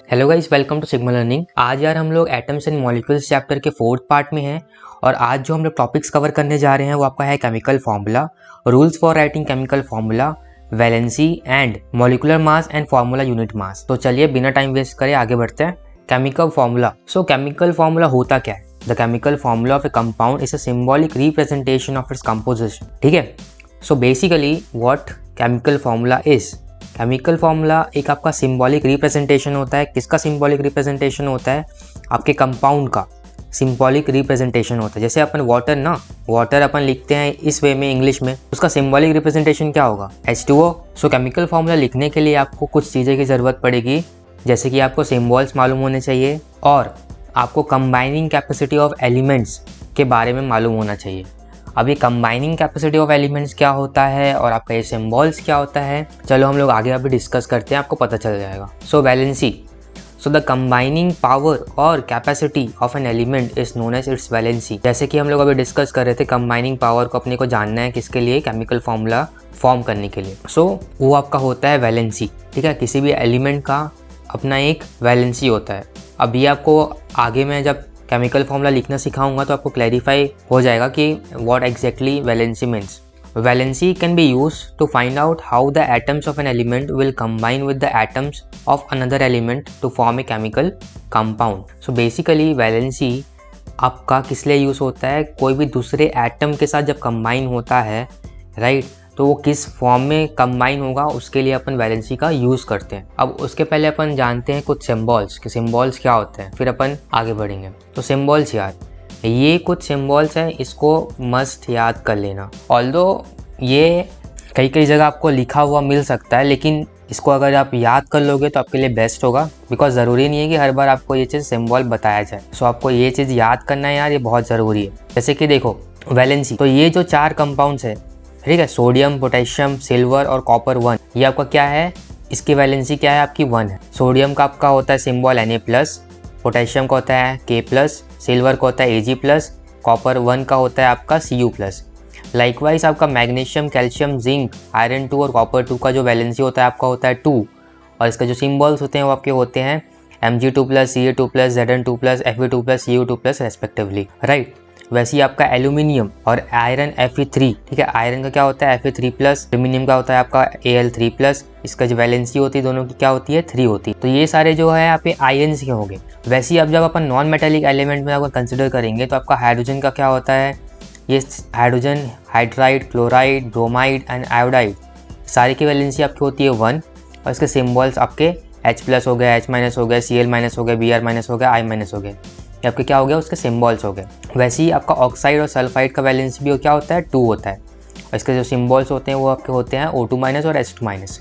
Hello guys, welcome to Sigma Learning. आज यार हम लोग एटम्स एंड मॉलिक्यूल्स चैप्टर के 4th पार्ट में हैं और आज जो हम लोग टॉपिक्स कवर करने जा रहे हैं वो आपका है chemical formula, rules for writing chemical formula, valency and molecular mass and formula unit mass. तो चलिए बिना टाइम वेस्ट करे आगे बढ़ते हैं। Chemical formula. सो केमिकल फार्मूला होता क्या है? The chemical formula of A compound is a symbolic representation of its composition. ठीक है। So basically what chemical formula is, chemical formula एक आपका सिंबॉलिक रिप्रेजेंटेशन होता है। किसका सिंबॉलिक रिप्रेजेंटेशन होता है? आपके कंपाउंड का सिंबॉलिक रिप्रेजेंटेशन होता है। जैसे अपन वाटर अपन लिखते हैं इस वे में इंग्लिश में, उसका सिंबॉलिक रिप्रेजेंटेशन क्या होगा? H2O। सो केमिकल फार्मूला लिखने के लिए आपको कुछ चीज़ें की ज़रूरत पड़ेगी, जैसे कि आपको सिंबल्स मालूम होने चाहिए और आपको कंबाइनिंग कैपेसिटी ऑफ एलिमेंट्स के बारे में मालूम होना चाहिए। अब ये कंबाइनिंग कैपेसिटी ऑफ एलिमेंट्स क्या होता है और आपका ये सिंबल्स क्या होता है, चलो हम लोग आगे अभी डिस्कस करते हैं, आपको पता चल जाएगा। So valency. So the combining power or capacity of an element is known as its valency. जैसे कि हम लोग अभी डिस्कस कर रहे थे, कंबाइनिंग पावर को अपने को जानना है किसके लिए? केमिकल फार्मूला फॉर्म करने के लिए। सो वो आपका होता है वैलेंसी। ठीक है, किसी भी एलिमेंट का अपना एक वैलेंसी होता है। अभी आपको आगे मैं जब केमिकल फार्मूला लिखना सिखाऊंगा तो आपको क्लैरिफाई हो जाएगा कि what exactly valency means. Valency can be use to find out how the atoms of an element will combine with the atoms of another element to form a chemical compound. So basically valency आपका किस लिए use होता है? कोई भी दूसरे atom के साथ जब कंबाइन होता है, राइट, तो वो किस फॉर्म में कंबाइन होगा उसके लिए अपन वैलेंसी का यूज़ करते हैं। अब उसके पहले अपन जानते हैं कुछ सिंबल्स कि सिंबल्स क्या होते हैं, फिर अपन आगे बढ़ेंगे। तो सिंबल्स यार, ये कुछ सिंबल्स हैं, इसको मस्ट याद कर लेना। ऑल्दो ये कई कई जगह आपको लिखा हुआ मिल सकता है, लेकिन इसको अगर आप याद कर लोगे तो आपके लिए बेस्ट होगा, बिकॉज ज़रूरी नहीं है कि हर बार आपको ये चीज़ सिंबल बताया जाए। सो आपको ये चीज़ याद करना है यार, ये बहुत ज़रूरी है। जैसे कि देखो वैलेंसी, तो ये जो 4 कंपाउंड्स है, ठीक है, सोडियम, पोटेशियम, सिल्वर और कॉपर 1, ये आपका क्या है? इसकी वैलेंसी क्या है? आपकी 1 है। सोडियम का आपका होता है सिंबल Na+, पोटेशियम का होता है K+, सिल्वर का होता है Ag+, कॉपर 1 का होता है आपका Cu+। लाइकवाइज आपका मैग्नीशियम, कैल्शियम, जिंक, आयरन 2 और कॉपर 2 का जो वैलेंसी होता है आपका होता है 2, और इसके जो सिंबल्स होते हैं वो आपके होते हैं Mg2+, Ca2+, Zn2+, Fe2+, Cu2+ respectively, right. वैसे ही आपका एल्यूमिनियम और आयरन Fe3, ठीक है, आयरन का क्या होता है Fe3+, एल्यूमिनियम का होता है आपका Al3+, इसका जो वैलेंसी होती है दोनों की क्या होती है? 3 होती है। तो ये सारे जो है यहाँ पे आयन्स के होंगे। वैसे ही अब जब अपन नॉन मेटेलिक एलिमेंट में अगर कंसिडर करेंगे तो आपका हाइड्रोजन का क्या होता है? ये hydrogen, hydride, chloride, bromide and iodide, सारी की वैलेंसी आपकी होती है 1, और इसके सिम्बल्स आपके H+ हो गया, H- हो गया, Cl- हो गया, Br- हो गया, I- हो गया, ये आपके क्या हो गया? उसके सिम्बल्स हो गए। वैसे ही आपका ऑक्साइड और सल्फाइड का वैलेंसी भी क्या होता है? 2 होता है, और इसके जो सिम्बल्स होते हैं वो आपके होते हैं O2- और H2-।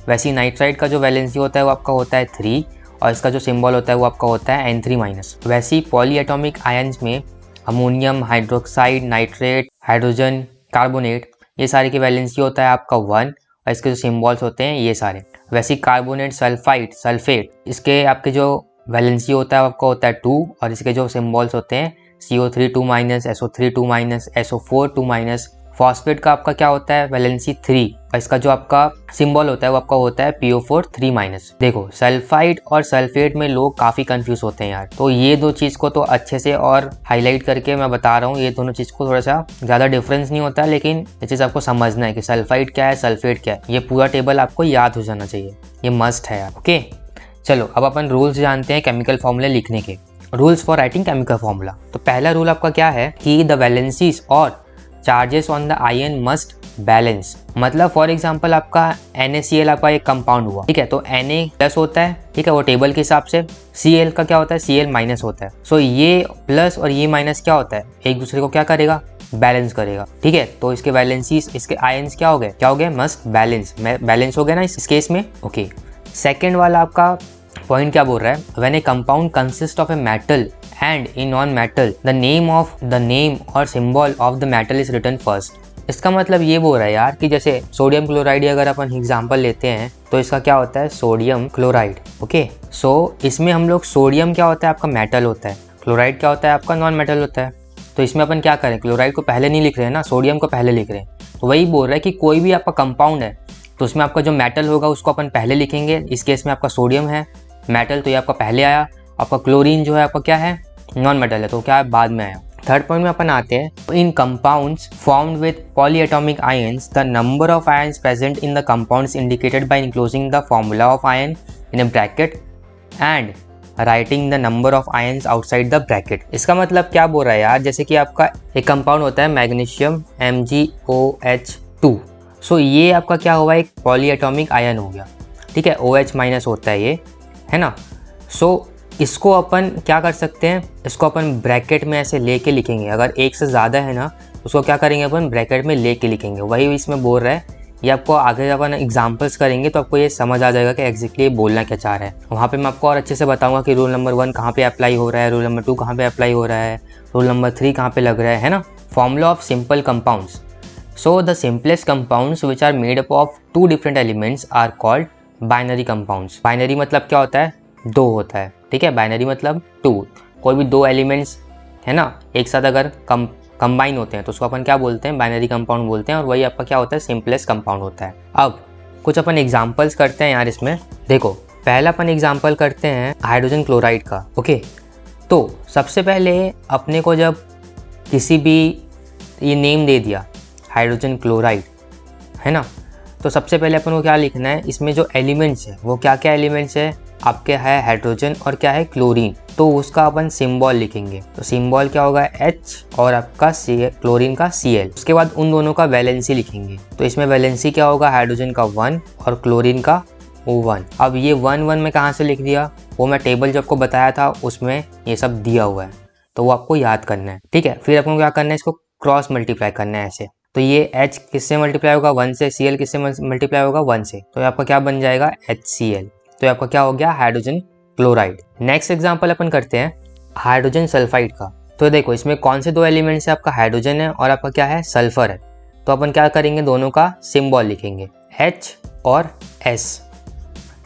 वैसे ही नाइट्राइड का जो वैलेंसी होता है वो आपका होता है 3, और इसका जो सिंबल होता है वो आपका होता है N3-। वैसे ही पॉलीएटॉमिक आयन्स में ammonium, hydroxide, nitrate, hydrogen, carbonate, ये सारे की वैलेंसी होता है आपका 1, और इसके जो सिंबल्स होते हैं ये सारे। वैसे ही कार्बोनेट, सल्फाइड, सल्फेट, इसके आपके जो वैलेंसी होता है आपका होता है 2, और इसके जो सिंबल्स होते हैं CO3 2-, SO3 2-, SO4 2-। फॉस्फेट का आपका क्या होता है? वैलेंसी 3, और इसका जो आपका सिंबल होता है वो आपका होता है PO4 3-। देखो सल्फाइड और सल्फेट में लोग काफ़ी कंफ्यूज होते हैं यार, तो ये दो चीज़ को तो अच्छे से और हाईलाइट करके मैं बता रहा हूँ। ये दोनों चीज़ को थोड़ा सा ज़्यादा डिफरेंस नहीं होता, लेकिन ये चीज़ आपको समझना है कि सल्फाइड क्या है, सल्फेट क्या है। ये पूरा टेबल आपको याद हो जाना चाहिए, ये मस्ट है यार। ओके, चलो अब अपन रूल्स जानते हैं केमिकल फॉर्मूले लिखने के। Rules for writing chemical formula. तो पहला रूल आपका क्या है कि द वैलेंसीज और charges on the ion must balance. मतलब फॉर एग्जांपल आपका NaCl आपका एक कंपाउंड हुआ, ठीक है, तो Na+ होता है, ठीक है, वो टेबल के हिसाब से। Cl का क्या होता है? Cl- होता है। सो ये प्लस और ये माइनस क्या होता है? एक दूसरे को क्या करेगा? बैलेंस करेगा, ठीक है। तो इसके वैलेंसीज, इसके आयन्स क्या हो गए? क्या हो गए? Must balance. बैलेंस हो गया ना इस केस में। ओके, सेकेंड वाला आपका पॉइंट क्या बोल रहा है? When a compound consist of a metal and a non metal, the name or symbol of the metal is written first. इसका मतलब ये बोल रहा है यार कि जैसे सोडियम क्लोराइड अगर अपन एग्जांपल लेते हैं तो इसका क्या होता है? Sodium chloride. ओके, सो इसमें हम लोग सोडियम क्या होता है? आपका मेटल होता है, क्लोराइड क्या होता है? आपका नॉन मेटल होता है। तो इसमें अपन क्या करें? क्लोराइड को पहले नहीं लिख रहे हैं ना, सोडियम को पहले लिख रहे हैं। तो वही बोल रहा है कि कोई भी आपका कंपाउंड है तो उसमें आपका जो मेटल होगा उसको अपन पहले लिखेंगे। इस केस में आपका सोडियम है, मेटल, तो ये आपका पहले आया। आपका क्लोरीन जो है आपका क्या है, नॉन मेटल है, तो क्या है, बाद में आया। थर्ड पॉइंट में अपन आते हैं, in compounds formed with polyatomic ions the number of ions present in the compounds indicated by enclosing the formula of ion in a bracket and writing the number of ions outside the bracket. इसका मतलब क्या बोल रहा है यार, जैसे कि आपका एक कंपाउंड होता है मैग्नीशियम MgOH2, सो ये आपका क्या हुआ, एक पॉलीएटॉमिक आयन हो गया, ठीक है, OH माइनस होता है ये, है ना। सो इसको अपन क्या कर सकते हैं, इसको अपन ब्रैकेट में ऐसे लेके लिखेंगे। अगर एक से ज़्यादा है ना, उसको क्या करेंगे अपन ब्रैकेट में लेके लिखेंगे। वही इसमें बोल रहा है, ये आपको आगे जब अपन एग्जाम्पल्स करेंगे तो आपको ये समझ आ जाएगा कि एग्जैक्टली ये बोलना क्या चाह रहा है। वहाँ पे मैं आपको और अच्छे से बताऊंगा कि रूल नंबर 1 कहाँ पे अप्लाई हो रहा है, रूल नंबर 2 कहाँ पे अप्लाई हो रहा है, रूल नंबर 3 कहाँ पे लग रहा है ना। Formula of simple compounds, so the simplest compounds which are made up of 2 different elements are called binary compounds. Binary मतलब क्या होता है, 2 होता है, ठीक है, बाइनरी मतलब 2, कोई भी 2 एलिमेंट्स है ना एक साथ अगर कंबाइन होते हैं तो उसको अपन क्या बोलते हैं, बाइनरी कंपाउंड बोलते हैं, और वही आपका क्या होता है, सिंपलेस्ट कंपाउंड होता है। अब कुछ अपन एग्जांपल्स करते हैं यार इसमें। देखो पहला अपन एग्जांपल करते हैं हाइड्रोजन क्लोराइड का। ओके, तो सबसे पहले अपने को जब किसी भी ये नेम दे दिया हाइड्रोजन क्लोराइड, है ना, तो सबसे पहले अपन को क्या लिखना है, इसमें जो एलिमेंट्स है वो क्या क्या एलिमेंट्स है आपके, है हाइड्रोजन और क्या है, क्लोरीन, तो उसका अपन सिंबल लिखेंगे। तो सिंबल क्या होगा, H और आपका क्लोरीन का Cl। उसके बाद उन दोनों का वैलेंसी लिखेंगे। तो इसमें वैलेंसी क्या होगा, हाइड्रोजन का 1 और क्लोरीन का O1। अब ये 1 में कहाँ से लिख दिया, वो मैं टेबल जो आपको बताया था उसमें ये सब दिया हुआ है, तो वो आपको याद करना है, ठीक है। फिर अपन को क्या करना है, इसको क्रॉस मल्टीप्लाई करना है ऐसे। तो ये H किससे मल्टीप्लाई होगा, 1 से, Cl किससे मल्टीप्लाई होगा, 1 से, तो आपका क्या बन जाएगा, HCl। तो आपका क्या हो गया, हाइड्रोजन क्लोराइड। नेक्स्ट एग्जांपल अपन करते हैं हाइड्रोजन सल्फाइड का। तो देखो इसमें कौन से 2 एलिमेंट्स है, आपका हाइड्रोजन है और आपका क्या है, सल्फर है। तो अपन क्या करेंगे, दोनों का सिंबल लिखेंगे, H और S।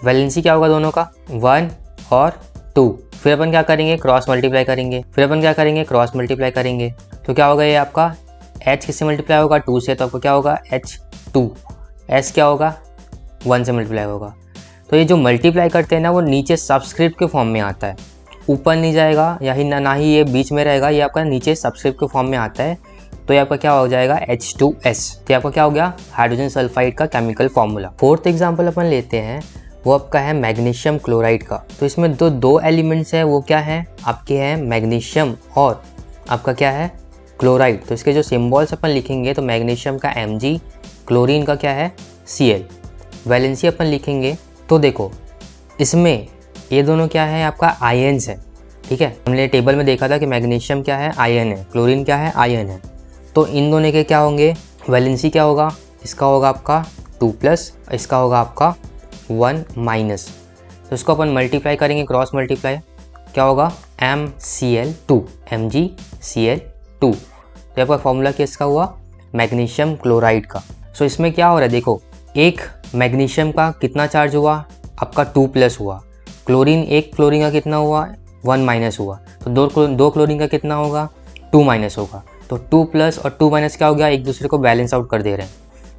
वैलेंसी क्या होगा दोनों का, 1 और 2। फिर अपन क्या करेंगे, क्रॉस मल्टीप्लाई करेंगे। फिर अपन क्या करेंगे, क्रॉस मल्टीप्लाई करेंगे। तो क्या होगा, ये आपका H किससे मल्टीप्लाई होगा, 2 से, तो आपको क्या होगा, H2। S क्या होगा, 1 से मल्टीप्लाई होगा। तो ये जो मल्टीप्लाई करते हैं ना, वो नीचे सबस्क्रिप्ट के फॉर्म में आता है, ऊपर नहीं जाएगा, या ही ना ही ये बीच में रहेगा, ये आपका नीचे सबस्क्रिप्ट के फॉर्म में आता है। तो ये आपका क्या हो जाएगा, H2S। तो आपका क्या हो गया, हाइड्रोजन सल्फाइड का केमिकल फॉर्मूला। फोर्थ एग्जाम्पल अपन लेते हैं, वो आपका है मैग्नीशियम क्लोराइड का। तो इसमें दो एलिमेंट्स है, वो क्या है आपके हैं, मैग्नीशियम और आपका क्या है, क्लोराइड। तो इसके जो सिम्बॉल्स अपन लिखेंगे, तो मैग्नीशियम का Mg, क्लोरीन का क्या है, Cl। वैलेंसी अपन लिखेंगे, तो देखो इसमें ये दोनों क्या है, आपका आयन्स है, ठीक है। हमने टेबल में देखा था कि मैग्नीशियम क्या है, आयन है, क्लोरीन क्या है, आयन है। तो इन दोनों के क्या होंगे, वैलेंसी क्या होगा, इसका होगा आपका 2+, इसका होगा आपका 1-। तो इसको अपन मल्टीप्लाई करेंगे, क्रॉस मल्टीप्लाई, क्या होगा, MCl2, MgCl2। तो आपका फॉर्मूला किसका हुआ, मैग्नीशियम क्लोराइड का। सो इसमें क्या हो रहा है, देखो एक मैग्नीशियम का कितना चार्ज हुआ, आपका 2+ हुआ, एक क्लोरीन का कितना हुआ, 1- हुआ, तो दो क्लोरीन का कितना होगा, 2- होगा। तो 2+ और 2- क्या हो गया, एक दूसरे को बैलेंस आउट कर दे रहे हैं।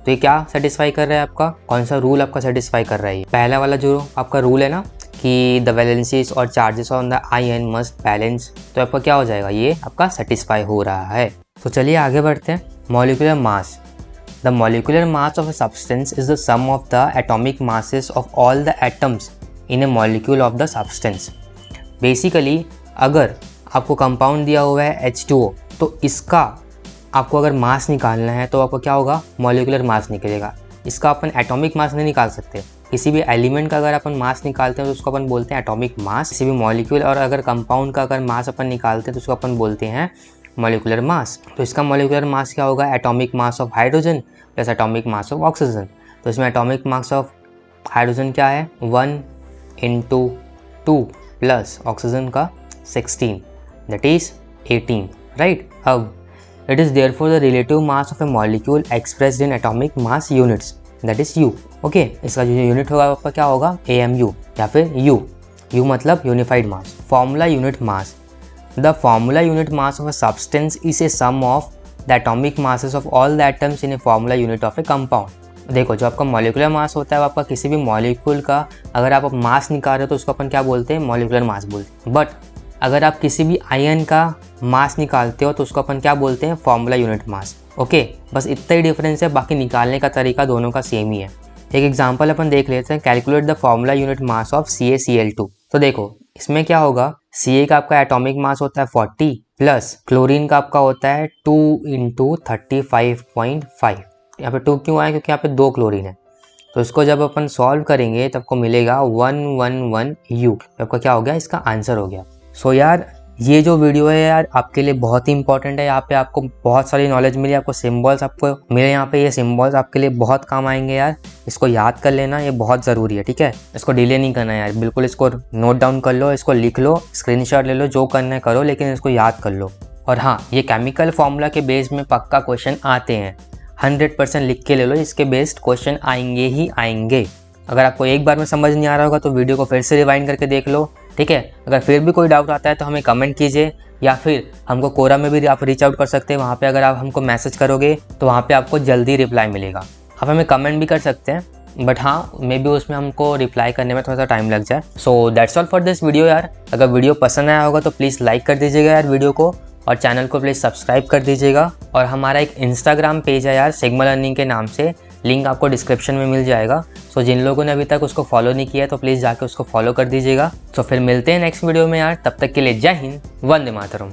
तो ये क्या सेटिस्फाई कर रहा है, आपका कौन सा रूल आपका सेटिस्फाई कर रहा है, पहला वाला जो आपका रूल है ना कि द वैलेंसीज और charges on the ion must balance. तो आपका क्या हो जाएगा, ये आपका सेटिस्फाई हो रहा है। तो चलिए आगे बढ़ते हैं, molecular mass. The molecular mass of a substance is the sum of the atomic masses of all the atoms in a molecule of the substance. Basically, अगर आपको कंपाउंड दिया हुआ है H2O, तो इसका आपको अगर मास निकालना है तो आपको क्या होगा, मॉलिक्यूलर मास निकलेगा। इसका अपन एटॉमिक मास नहीं निकाल सकते। किसी भी एलिमेंट का अगर अपन मास निकालते हैं तो उसको अपन बोलते हैं एटॉमिक मास। किसी भी मॉलिक्यूल और अगर कंपाउंड का अगर मास अपन निकालते हैं तो उसको अपन बोलते हैं मॉलिक्यूलर मास। तो इसका मॉलिक्यूलर मास क्या होगा, atomic mass of hydrogen plus atomic mass of oxygen. तो इसमें एटॉमिक मास ऑफ हाइड्रोजन क्या है, 1 × 2 प्लस ऑक्सीजन का 16, दैट इज 18, राइट। अब it is therefore the relative mass of A molecule expressed in atomic mass units, that is U। Okay, इसका जो unit होगा आपका क्या होगा, AMU या फिर U मतलब unified mass. Formula unit mass, the formula unit mass of a substance is a sum of the atomic masses of all the atoms in a formula unit of a compound. देखो, जो आपका molecular mass होता है वो आपका किसी भी molecule का अगर आप मास निकाल रहे हो तो उसको अपन क्या बोलते हैं, मॉलिक्यूलर मास बोलते हैं। बट अगर आप किसी भी आयन का मास निकालते हो तो उसको अपन क्या बोलते हैं, फॉर्मूला यूनिट मास। ओके, बस इतना ही डिफरेंस है, बाकी निकालने का तरीका दोनों का सेम ही है। एक एग्जांपल अपन देख लेते हैं, calculate the formula unit mass of CaCl2। तो देखो इसमें क्या होगा, Ca का आपका एटॉमिक मास होता है 40 प्लस क्लोरीन का आपका होता है 2 × 35.5। यहाँ पे 2 क्यों आया, क्योंकि यहाँ पे 2 क्लोरीन है। तो इसको जब अपन सॉल्व करेंगे तब को मिलेगा 111U। आपका क्या हो गया, इसका आंसर हो गया। सो यार ये जो वीडियो है यार आपके लिए बहुत ही इंपॉर्टेंट है। यहाँ पे आपको बहुत सारी नॉलेज मिली, आपको सिंबल्स आपको मिले यहाँ पे, ये सिंबल्स आपके लिए बहुत काम आएंगे यार। इसको याद कर लेना, ये बहुत ज़रूरी है, ठीक है। इसको डिले नहीं करना यार, बिल्कुल इसको नोट डाउन कर लो, इसको लिख लो, स्क्रीनशॉट ले लो, जो करना है करो, लेकिन इसको याद कर लो। और हाँ, ये केमिकल फॉर्मूला के बेस में पक्का क्वेश्चन आते हैं, 100% लिख के ले लो, इसके बेस्ड क्वेश्चन आएंगे ही आएंगे। अगर आपको एक बार में समझ नहीं आ रहा होगा तो वीडियो को फिर से रिवाइंड करके देख लो, ठीक है। अगर फिर भी कोई डाउट आता है तो हमें कमेंट कीजिए, या फिर हमको कोरा में भी आप रीच आउट कर सकते हैं। वहाँ पे अगर आप हमको मैसेज करोगे तो वहाँ पे आपको जल्दी रिप्लाई मिलेगा। आप हमें कमेंट भी कर सकते हैं, बट हाँ मे बी उसमें हमको रिप्लाई करने में थोड़ा सा टाइम लग जाए। So that's all for this video यार। अगर वीडियो पसंद आया होगा तो प्लीज़ लाइक कर दीजिएगा यार वीडियो को, और चैनल को प्लीज़ सब्सक्राइब कर दीजिएगा। और हमारा एक इंस्टाग्राम पेज है यार, सिग्मा लर्निंग के नाम से, लिंक आपको डिस्क्रिप्शन में मिल जाएगा। सो जिन लोगों ने अभी तक उसको फॉलो नहीं किया तो प्लीज़ जाके उसको फॉलो कर दीजिएगा। सो फिर मिलते हैं नेक्स्ट वीडियो में यार, तब तक के लिए जय हिंद, वंदे मातरम।